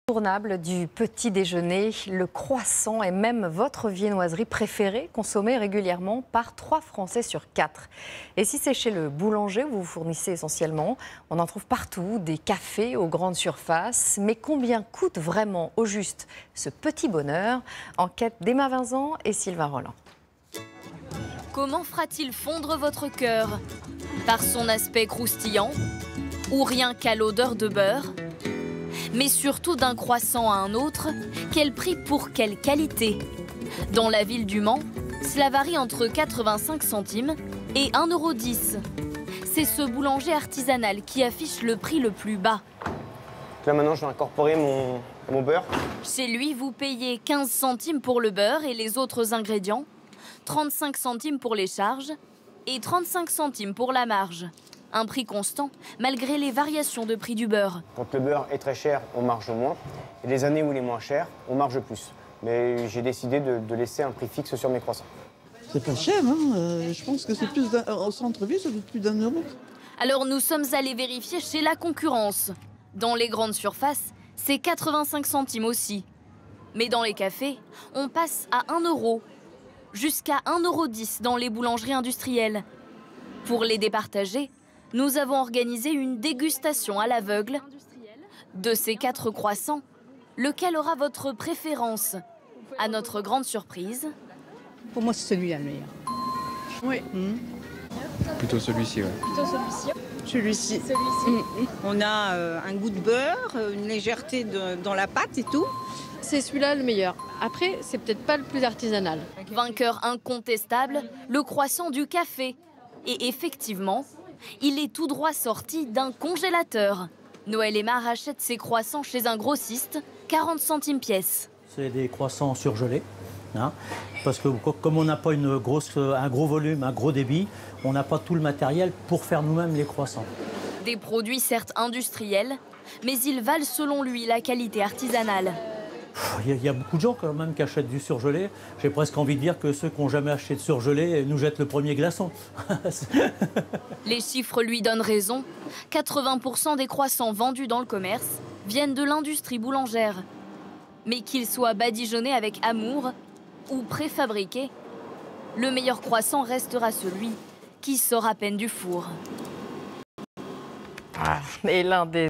Incontournable du petit déjeuner, le croissant est même votre viennoiserie préférée, consommée régulièrement par 3 Français sur 4. Et si c'est chez le boulanger où vous fournissez essentiellement, on en trouve partout, des cafés aux grandes surfaces. Mais combien coûte vraiment au juste ce petit bonheur? Enquête d'Emma Vincent et Sylvain Roland. Comment fera-t-il fondre votre cœur? Par son aspect croustillant ou rien qu'à l'odeur de beurre? Mais surtout d'un croissant à un autre, quel prix pour quelle qualité? Dans la ville du Mans, cela varie entre 85 centimes et 1,10 €. C'est ce boulanger artisanal qui affiche le prix le plus bas. Là maintenant je vais incorporer mon beurre. Chez lui, vous payez 15 centimes pour le beurre et les autres ingrédients, 35 centimes pour les charges et 35 centimes pour la marge. Un prix constant, malgré les variations de prix du beurre. Quand le beurre est très cher, on marge moins. Et les années où il est moins cher, on marge plus. Mais j'ai décidé de laisser un prix fixe sur mes croissants. C'est pas cher, hein. Je pense que c'est plus au centre-ville, ça coûte plus d'1 €. Alors nous sommes allés vérifier chez la concurrence. Dans les grandes surfaces, c'est 85 centimes aussi. Mais dans les cafés, on passe à 1 €, jusqu'à 1,10 € dans les boulangeries industrielles. Pour les départager, nous avons organisé une dégustation à l'aveugle. De ces 4 croissants, lequel aura votre préférence? À notre grande surprise, pour moi, c'est celui-là le meilleur. Oui. Plutôt celui-ci, ouais. Plutôt celui-ci. Celui-ci. On a un goût de beurre, une légèreté dans la pâte et tout. C'est celui-là le meilleur. Après, c'est peut-être pas le plus artisanal. Vainqueur incontestable, le croissant du café. Et effectivement, il est tout droit sorti d'un congélateur. Noël Aymar achète ses croissants chez un grossiste, 40 centimes pièce. C'est des croissants surgelés, hein, parce que comme on n'a pas un gros volume, un gros débit, on n'a pas tout le matériel pour faire nous-mêmes les croissants. Des produits certes industriels, mais ils valent selon lui la qualité artisanale. Il y a beaucoup de gens quand même qui achètent du surgelé. J'ai presque envie de dire que ceux qui n'ont jamais acheté de surgelé nous jettent le premier glaçon. Les chiffres lui donnent raison. 80% des croissants vendus dans le commerce viennent de l'industrie boulangère. Mais qu'ils soient badigeonnés avec amour ou préfabriqués, le meilleur croissant restera celui qui sort à peine du four. Et l'un des